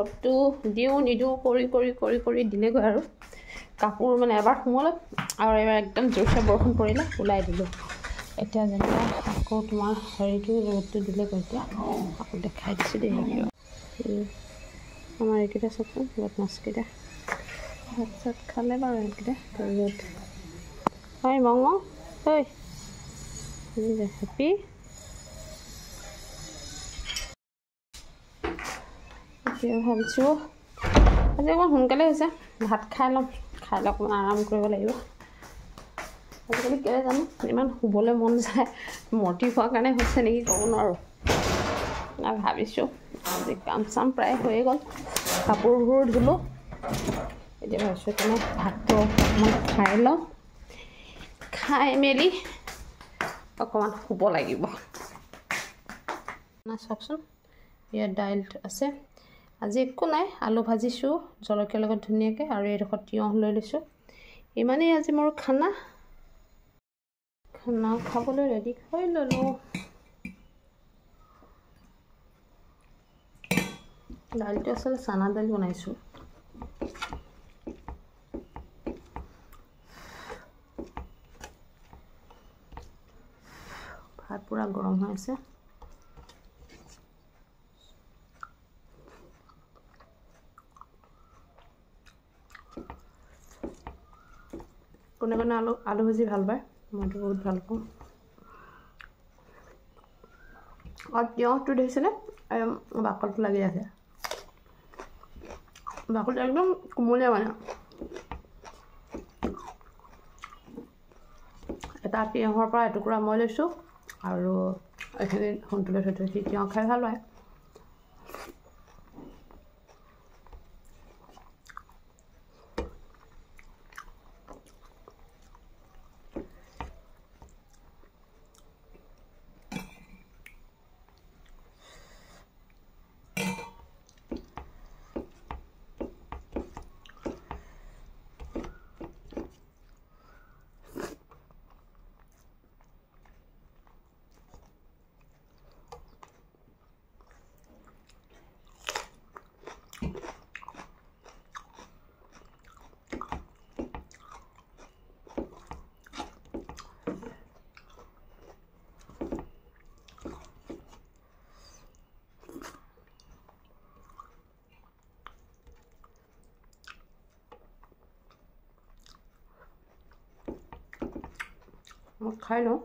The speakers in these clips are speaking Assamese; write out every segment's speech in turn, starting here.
ৰ'দটো দিওঁ নিদিওঁ কৰি দিলেগৈ আৰু কাপোৰ মানে এবাৰ সোমালে আৰু এবাৰ একদম জোৰছে বৰষুণ পৰিলে ওলাই দিলোঁ এতিয়া যেনিবা আকৌ তোমাৰ হেৰিটো ৰ'দটো দিলেগৈ এতিয়া আকৌ দেখাই দিছোঁ দেই আমাৰ এইকেইটা চাওকচোন বদমাছকেইটা ভাত চাত খালে বাৰু এইকেইটা ৰ'দ হয় মং ঐ হেপী এতিয়া ভাবিছোঁ আজি অকণমান সোনকালে হৈছে ভাত খাই ল'ম খাই লৈ অকণমান আৰাম কৰিব লাগিব আজিকালি কেলৈ জানো ইমান শুবলৈ মন যায় মতি হোৱাৰ কাৰণে হৈছে নেকি ক'ব নোৱাৰোঁ আৰু ভাবিছোঁ আজি কাম চাম প্ৰায় হৈয়ে গ'ল কাপোৰবোৰ ধুলোঁ এতিয়া ভাবিছোঁ তেনে ভাতটো অকণমান খাই লওঁ খাই মেলি অকণমান শুব লাগিব চাওকচোন ইয়াত দাইল আছে আজি একো নাই আলু ভাজিছোঁ জলকীয়াৰ লগত ধুনীয়াকৈ আৰু এইডোখৰ তিয়ঁহ লৈ লৈছোঁ ইমানেই আজি মোৰ খানা খাবলৈ ৰেডি হৈ ল'লোঁ দাইলটো আচলতে চানা দাইল বনাইছোঁ ভাত পূৰা গৰম হৈ আছে কোনে কোনে আলু ভাজি ভাল পায় মইতো বহুত ভাল পাওঁ আৰু তিয়ঁহটো দেখিছেনে বাকলটো লাগি আছে বাকলটো একদম কোমলীয়া মানে এটা তিয়ঁহৰ পৰা এটুকুৰা মই লৈছোঁ আৰু এইখিনি সোনটোলৈ থৈ থৈছোঁ তিয়ঁহ খাই ভাল পায় মই খাই লওঁ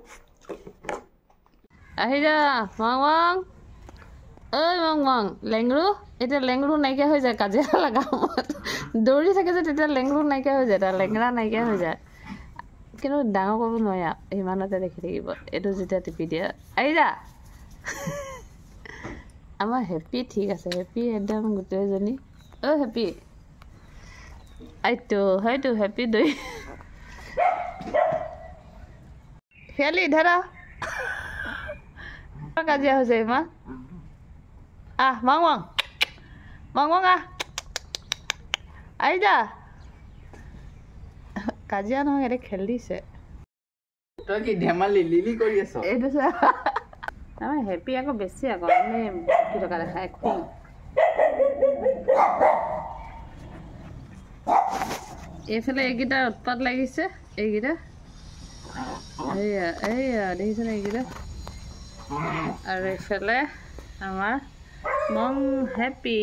আহি যা মং মং ঐ মং মং লেংৰু এতিয়া লেংৰু নাইকিয়া হৈ যায় কাজিয়া লগা দৌৰি থাকে যে তেতিয়া লেংৰু নাইকিয়া হৈ যায় তাৰ লেংৰা নাইকিয়া হৈ যায় কিন্তু ডাঙৰ কৰিব নোৱাৰি ইমানতে দেখি থাকিব এইটো যেতিয়া টিপি দিয়ে আহি যা আমাৰ হেপী ঠিক আছে হেপী একদম গোটেইজনী হেপী আইটো হয়তো হেপী দৈ খেলি ধৰা কাজিয়া হৈছে ইমান মং মং মং মং আহি যা কাজিয়া নহয় এতিয়া খেলিছে তই কি ধেমালি লিলি কৰি আছ এইটো আমাৰ হেপী আকৌ বেছি আকৌ এনে কি টকা দেখাই খুব এইফালে এইকেইটাৰ উৎপাত লাগিছে এইকেইটা এইয়া দেখিছেনে এইকেইটা আৰু এইফালে আমাৰ মং হেপী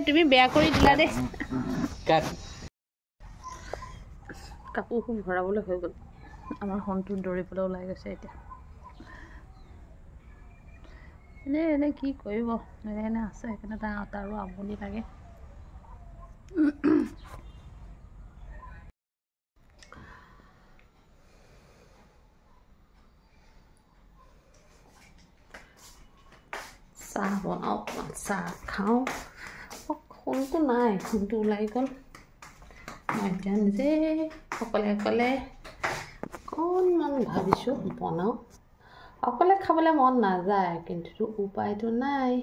তুমি বেয়া কৰি দিলা দেই কাপোৰ খুব ভৰাবলৈ হৈ গ'ল আমাৰ সোণটো দৌৰিবলৈ ওলাই গৈছে এতিয়া এনেই কি কৰিব এনে আছে সেইকাৰণে তাৰো আমনি লাগে চাহ বনাওঁ চাহ খাওঁ সোণটো নাই সোণটো ওলাই গ'ল মই এতিয়া নিজে অকলে অকণমান ভাবিছোঁ বনাওঁ অকলে খাবলৈ মন নাযায় কিন্তু উপায়টো নাই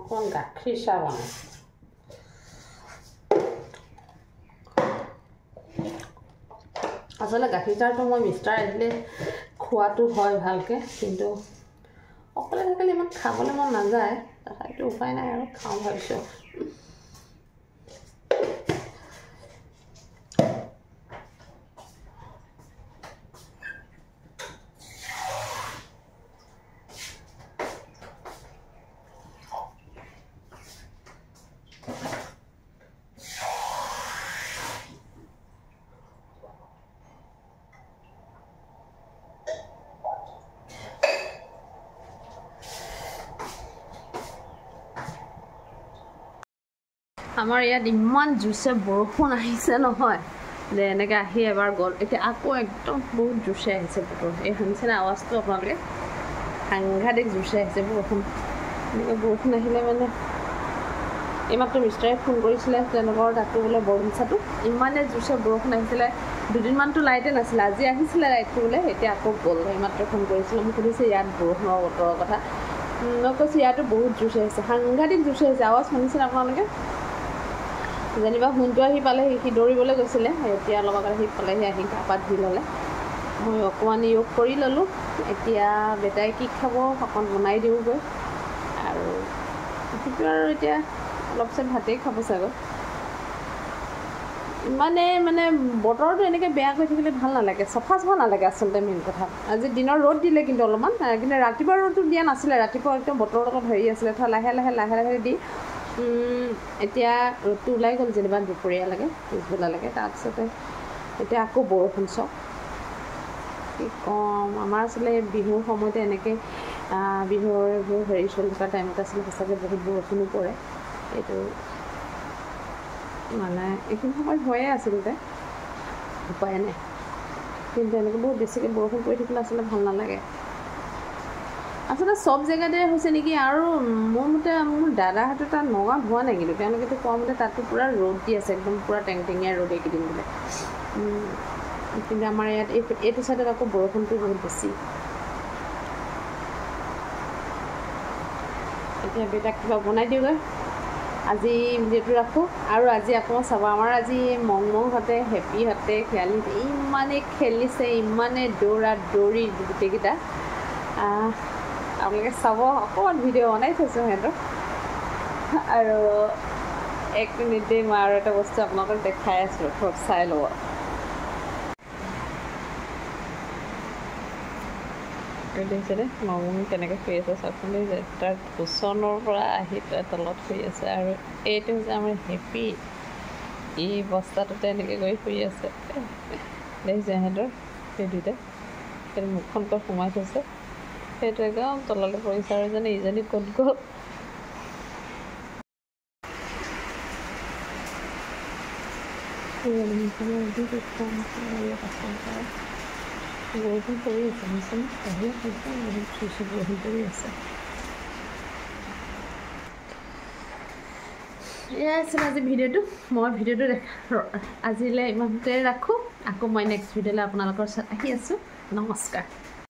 অকণ গাখীৰ চাহ বনাই আচলতে গাখীৰ চাহটো মই মিষ্টাৰ দিলে খোৱাটো হয় ভালকৈ কিন্তু অকলে থাকিলে ইমান খাবলৈ মন নাযায় তথাপিতো উপায় নাই আৰু খাওঁ ভাবিছোঁ আমাৰ ইয়াত ইমান জোৰছে বৰষুণ আহিছে নহয় যে এনেকৈ আহি এবাৰ গ'ল এতিয়া আকৌ একদম বহুত জোৰছে আহিছে বতৰ এই শুনিছেনে আৱাজটো আপোনালোকে সাংঘাতিক জোৰছে আহিছে বৰষুণ এনেকৈ বৰষুণ আহিলে মানে এইমাত্ৰ মিষ্টাৰে ফোন কৰিছিলে তেওঁলোকৰ তাতো বোলে বৰষুণচাটো ইমানে জোৰছে বৰষুণ আহিছিলে দুদিনমানতো লাইটে নাছিলে আজি আহিছিলে লাইটটো বোলে এতিয়া আকৌ গ'ল এইমাত্ৰ ফোন কৰিছিলে মোক সুধিছে ইয়াত বৰষুণৰ বতৰৰ কথা মই কৈছোঁ ইয়াতো বহুত জোৰছে আহিছে সাংঘাতিক জোৰছে আহিছে আৱাজ শুনিছেনে আপোনালোকে যেনিবা শুনটো আহি পালেহি সি দৌৰিবলৈ গৈছিলে এতিয়া অলপ আগত আহি পালেহি আহি গা পা ধুই ল'লে মই অকণমান য়োগ কৰি ল'লোঁ এতিয়া বেটাই কি খাব অকণ বনাই দিওঁগৈ আৰু সেইটো আৰু এতিয়া অলপ পিছত ভাতেই খাব চাগৈ ইমানে মানে বতৰটো এনেকৈ বেয়া কৰি থাকিলে ভাল নালাগে চফা নালাগে আচলতে মেইন কথা আজি দিনৰ ৰ'দ দিলে কিন্তু অলপমান কিন্তু ৰাতিপুৱা ৰ'দটো দিয়া নাছিলে ৰাতিপুৱা একদম বতৰৰ লগত হেৰি আছিলে লাহে লাহে দি এতিয়া ৰ'দটো ওলাই গ'ল যেনিবা দুপৰীয়ালৈকে পিছবেলালৈকে তাৰপিছতে এতিয়া আকৌ বৰষুণ চাওক কি ক'ম আমাৰ আচলতে বিহুৰ সময়তে এনেকৈ বিহুৰ এইবোৰ হেৰি চলি থকা টাইমত আছিলে সঁচাকৈ বহুত বৰষুণো পৰে এইটো মানে এইখিনি সময়ত হয়ে আচলতে উপায় নাই কিন্তু এনেকৈ বহুত বেছিকৈ বৰষুণ পৰি থাকিলে আচলতে ভাল নালাগে আচলতে চব জেগাতে হৈছে নেকি আৰু মোৰ মতে মোৰ দাদাহঁতে তাত নগাঁৱত হোৱা নাই কিন্তু তেওঁলোকেতো কোৱা মতে তাতো পূৰা ৰ'দ দি আছে একদম পূৰা টেংটেঙীয়া ৰ'দ এইকেইদিন বোলে কিন্তু আমাৰ ইয়াত এইটো চাইডত আকৌ বৰষুণটো বহুত বেছি এতিয়া বেটাক কিবা বনাই দিওঁগৈ আজি ভিডিঅ'টো ৰাখোঁ আৰু আজি আকৌ চাব আমাৰ আজি মংমংহঁতে হেপিহঁতে খিয়ালিহঁতে ইমানেই খেলিছে ইমানে দৌৰি গোটেইকেইটা আপোনালোকে চাব অকণমান ভিডিঅ' বনাই থৈছোঁ সিহঁতক আৰু 1 মিনিটেই মই আৰু এটা বস্তু আপোনালোকক দেখাই আছোঁ ধৰক চাই ল'ব দেখিছেনে মংমং কেনেকৈ শুই আছে চাওকচোন দেখিছে তাৰ কুচনৰ পৰা আহি তাৰ তলত শুই আছে আৰু এইটো হৈছে আমাৰ হেপি এই বস্তাটোতে এনেকৈ গৈ শুই আছে দেখিছে সিহঁতৰ সেই দুইটা সেইটো মুখখন ক'ত সোমাই থৈছে সেইটো একদম তললৈ পৰিছে আৰু ইজনী ক'ত গ'ল বৰষুণ পৰি আছে বুজিছেনে বাহিৰত একদম বহুত চুইছে বৰষুণ পৰি আছে এয়াই আছিলে আজি ভিডিঅ'টো মই ভিডিঅ'টো আজিলৈ ইমানতে ৰাখোঁ আকৌ মই নেক্সট ভিডিঅ'লৈ আপোনালোকৰ ওচৰত আহি আছোঁ নমস্কাৰ